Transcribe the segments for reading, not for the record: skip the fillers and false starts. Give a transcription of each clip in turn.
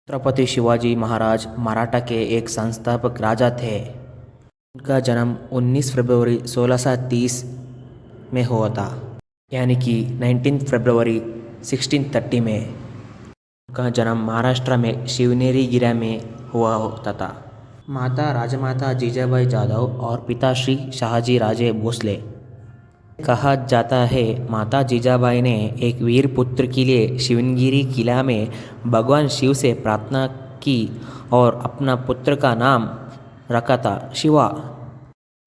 छत्रपति शिवाजी महाराज मराठा के एक संस्थापक राजा थे। उनका जन्म 19 फरवरी 1630 में हुआ था, यानी कि 19 फरवरी 1630 में। उनका जन्म महाराष्ट्र में शिवनेरी गिरा में हुआ होता था। माता राजमाता जीजाबाई जाधव और पिता श्री शाहजी राजे भोसले। कहा जाता है माता जीजाबाई ने एक वीर पुत्र के लिए शिवनगिरी किला में भगवान शिव से प्रार्थना की और अपना पुत्र का नाम रखा था शिवा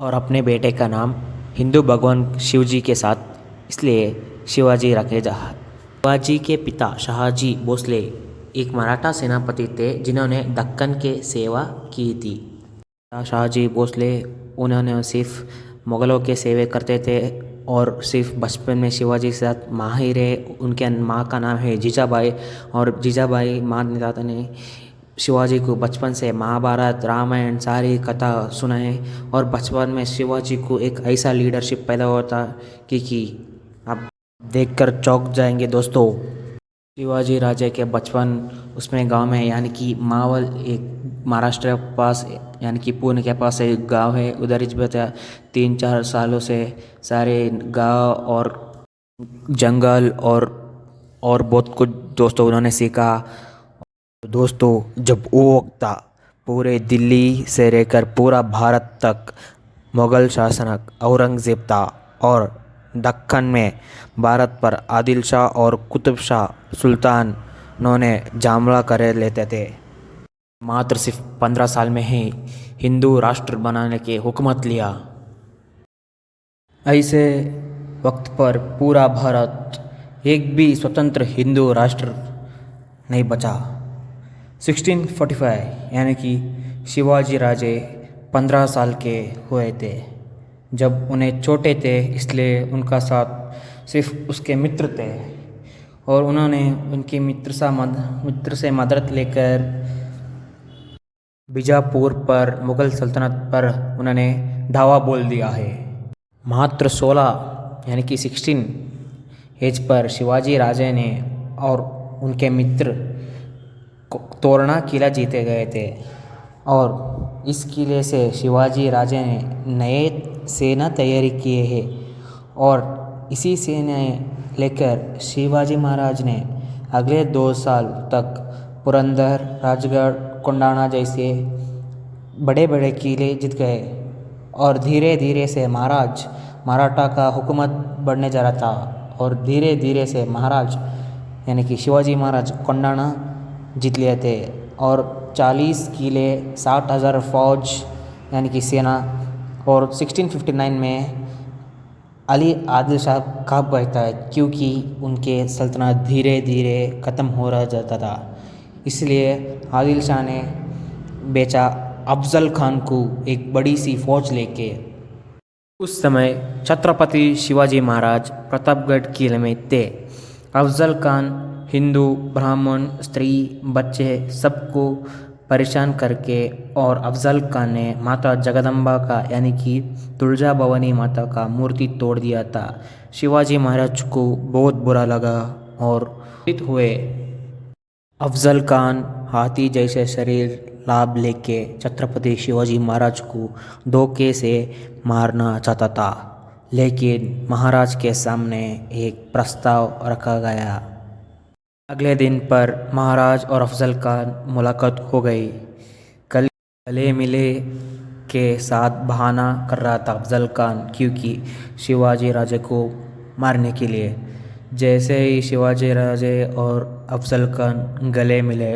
और अपने बेटे का नाम हिंदू भगवान शिव जी के साथ इसलिए शिवाजी रखे जा। शिवाजी के पिता शाहजी भोसले एक मराठा सेनापति थे जिन्होंने दक्कन के सेवा की थी। शाहजी भोसले उन्होंने सिर्फ मुग़लों के सेवे करते थे और सिर्फ बचपन में शिवाजी के साथ माहिर है। उनके माँ का नाम है जीजाबाई और जीजाबाई माँ ने शिवाजी को बचपन से महाभारत रामायण सारी कथा सुनाए और बचपन में शिवाजी को एक ऐसा लीडरशिप पैदा होता कि आप देखकर चौंक जाएंगे दोस्तों। शिवाजी राजे के बचपन उसमें गांव में यानी कि मावल एक महाराष्ट्र के पास यानी कि पुणे के पास एक गांव है, उधर ही बता 3-4 सालों से सारे गांव और जंगल और बहुत कुछ दोस्तों उन्होंने सीखा। दोस्तों जब वो वक्त था पूरे दिल्ली से लेकर पूरा भारत तक मुग़ल शासक औरंगज़ेब था और दक्कन में भारत पर आदिल शाह और कुतुब शाह सुल्तान उन्होंने हमला कर लेते थे। मात्र सिर्फ 15 साल में ही हिंदू राष्ट्र बनाने की हुकूमत लिया। ऐसे वक्त पर पूरा भारत एक भी स्वतंत्र हिंदू राष्ट्र नहीं बचा। 1645 यानी कि शिवाजी राजे 15 साल के हुए थे जब उन्हें छोटे थे, इसलिए उनका साथ सिर्फ उसके मित्र थे और उन्होंने उनके मित्र से मदद लेकर बीजापुर पर मुग़ल सल्तनत पर उन्होंने धावा बोल दिया है। मात्र 16 यानी कि 16 एज पर शिवाजी राजे ने और उनके मित्र तोरणा किला जीते गए थे और इस किले से शिवाजी राजे ने नए सेना तैयारी किए हैं और इसी सेना लेकर शिवाजी महाराज ने अगले 2 साल तक पुरंदर, राजगढ़, कोंडाना जैसे बड़े बड़े किले जीत गए और धीरे धीरे से मराठा का हुकूमत बढ़ने जा रहा था और धीरे धीरे से महाराज यानी कि शिवाजी महाराज कोंडाना जीत लिए थे और 40 किले, 60,000 फौज यानी कि सेना और 1659 में अली आदिल शाह कब बचता है क्योंकि उनके सल्तनत धीरे धीरे ख़त्म हो रहा जाता था, इसलिए आदिल शाह ने बेचा अफजल खान को एक बड़ी सी फौज लेके। उस समय छत्रपति शिवाजी महाराज प्रतापगढ़ किले में थे। अफजल खान हिंदू, ब्राह्मण, स्त्री, बच्चे सबको परेशान करके और अफजल खान ने माता जगदम्बा का यानी कि तुलजा भवानी माता का मूर्ति तोड़ दिया था। शिवाजी महाराज को बहुत बुरा लगा और हुए। अफजल खान हाथी जैसे शरीर लाभ लेके छत्रपति शिवाजी महाराज को धोखे से मारना चाहता था, लेकिन महाराज के सामने एक प्रस्ताव रखा गया। अगले दिन पर महाराज और अफजल खान मुलाकात हो गई। गले मिले के साथ बहाना कर रहा था अफजल खान क्योंकि शिवाजी राजे को मारने के लिए। जैसे ही शिवाजी राजे और अफजल खान गले मिले,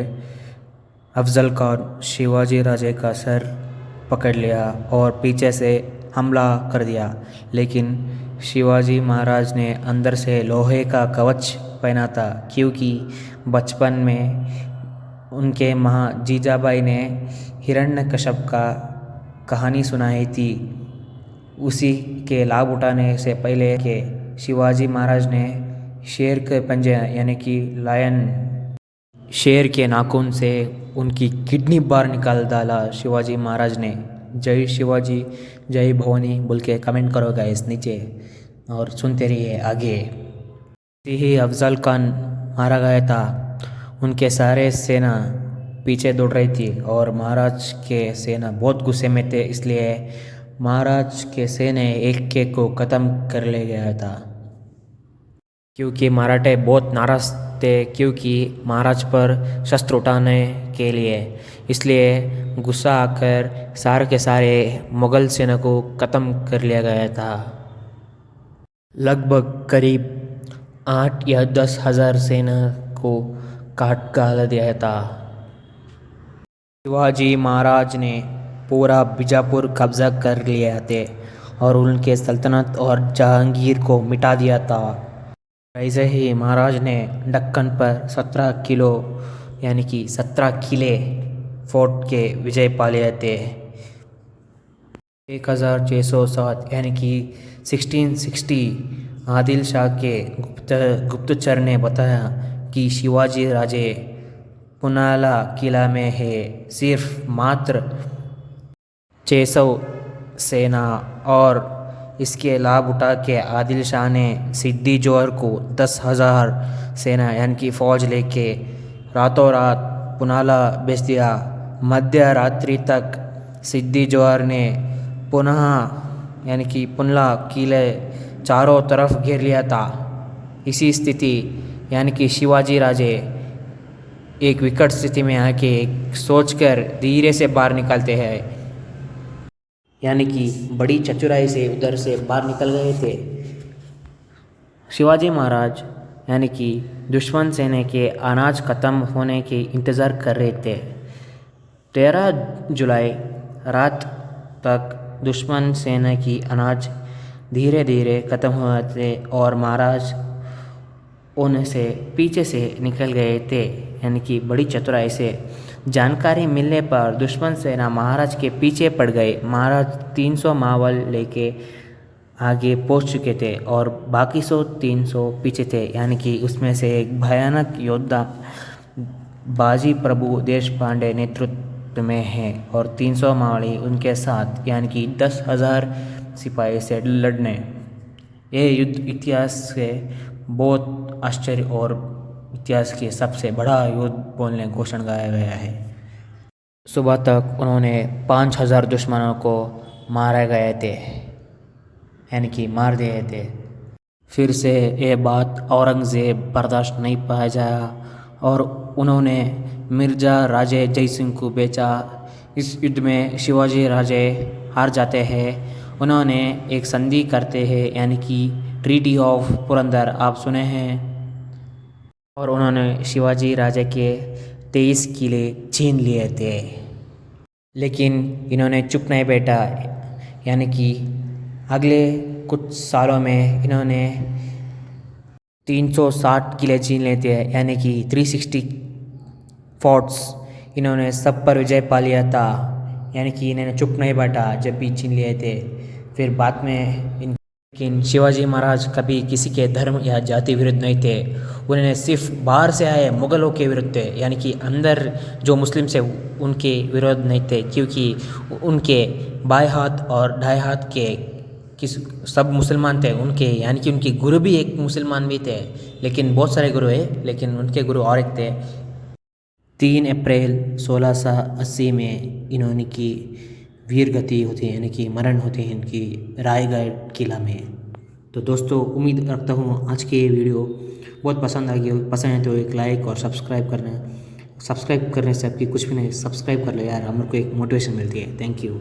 अफजल खान शिवाजी राजे का सर पकड़ लिया और पीछे से हमला कर दिया, लेकिन शिवाजी महाराज ने अंदर से लोहे का कवच पहना था क्योंकि बचपन में उनके माँ जीजाबाई ने हिरण्यकश्यप का कहानी सुनाई थी। उसी के लाभ उठाने से पहले के शिवाजी महाराज ने शेर के पंजे यानी कि शेर के नाखून से उनकी किडनी बाहर निकाल डाला शिवाजी महाराज ने। जय शिवाजी, जय भवानी बोल के कमेंट करो गाइस नीचे और सुनते रहिए आगे। ही अफजल खान मारा गया था, उनके सारे सेना पीछे दौड़ रही थी और महाराज के सेना बहुत गुस्से में थे, इसलिए महाराज के सेना एक एक को ख़त्म कर ले गया था। क्योंकि मराठे बहुत नाराज़ थे क्योंकि महाराज पर शस्त्र उठाने के लिए, इसलिए गुस्सा आकर सारे के सारे मुग़ल सेना को ख़त्म कर लिया गया था। लगभग करीब 8 या 10 हज़ार सेना को काट डाल दिया था। शिवाजी महाराज ने पूरा बीजापुर कब्जा कर लिया थे और उनके सल्तनत और जहांगीर को मिटा दिया था। ऐसे ही महाराज ने दक्कन पर 17 किले फोर्ट के विजय पा लिए थे। 1607 यानी कि 1660 आदिल शाह के गुप्तचर ने बताया कि शिवाजी राजे पुनाला किला में है। सिर्फ मात्र 600 सेना और इसके लाभ उठा के आदिल शाह ने सिद्दी जोहर को 10,000 सेना यानी कि फ़ौज लेके रातों रात पुनाला भेज दिया। मध्य रात्रि तक सिद्दी जोहर ने पुनः यानी कि पुनला किले चारों तरफ घेर लिया था। इसी स्थिति यानी कि शिवाजी राजे एक विकट स्थिति में आके सोचकर धीरे से बाहर निकलते हैं, यानी कि बड़ी चतुराई से उधर से बाहर निकल गए थे। शिवाजी महाराज यानी कि दुश्मन सेना के अनाज ख़त्म होने के इंतज़ार कर रहे थे। 13 जुलाई रात तक दुश्मन सेना की अनाज धीरे धीरे ख़त्म हुए थे और महाराज उनसे पीछे से निकल गए थे, यानी कि बड़ी चतुराई से। जानकारी मिलने पर दुश्मन सेना महाराज के पीछे पड़ गए। महाराज 300 मावल लेके आगे पहुंच चुके थे और बाकी 300 पीछे थे, यानी कि उसमें से एक भयानक योद्धा बाजी प्रभु देशपांडे नेतृत्व में है और 300 मावली उनके साथ, यानी कि 10,000 सिपाही से लड़ने। ये युद्ध इतिहास से बहुत आश्चर्य और इतिहास के सबसे बड़ा युद्ध बोलने घोषणा गाया गया है। सुबह तक उन्होंने 5,000 दुश्मनों को मारे गए थे, यानी कि मार दिए थे। फिर से ये बात औरंगज़ेब बर्दाश्त नहीं पाया जाया और उन्होंने मिर्ज़ा राजे जय सिंह को बेचा। इस युद्ध में शिवाजी राजे हार जाते हैं। उन्होंने एक संधि करते हैं, यानी कि ट्रीटी ऑफ पुरंदर, आप सुने हैं, और उन्होंने शिवाजी राजे के 23 किले छीन लिए थे। लेकिन इन्होंने चुप नहीं बैठा, यानी कि अगले कुछ सालों में इन्होंने 360 किले छीन लिए थे, यानी कि 360 फोर्ट्स इन्होंने सब पर विजय पा लिया था। यानी कि इन्होंने चुप नहीं बैठा जब भी छीन लिए थे। फिर बाद में लेकिन शिवाजी महाराज कभी किसी के धर्म या जाति विरुद्ध नहीं थे। उन्होंने सिर्फ बाहर से आए मुग़लों के विरुद्ध थे, यानी कि अंदर जो मुस्लिम से उनके विरोध नहीं थे, क्योंकि उनके बाएं हाथ और दाएं हाथ के सब मुसलमान थे उनके, यानी कि उनके गुरु भी एक मुसलमान भी थे, लेकिन बहुत सारे गुरु हैं, लेकिन उनके गुरु और एक थे। 3 अप्रैल 1680 में इन्होंने की वीर गति होती है, यानी कि मरण होते हैं इनकी रायगढ़ किला में। तो दोस्तों, उम्मीद रखता हूँ आज की ये वीडियो बहुत पसंद आएगी। पसंद है तो एक लाइक और सब्सक्राइब करना। सब्सक्राइब करने से आपकी कुछ भी नहीं, सब्सक्राइब कर लो यार, हमको एक मोटिवेशन मिलती है। Thank you.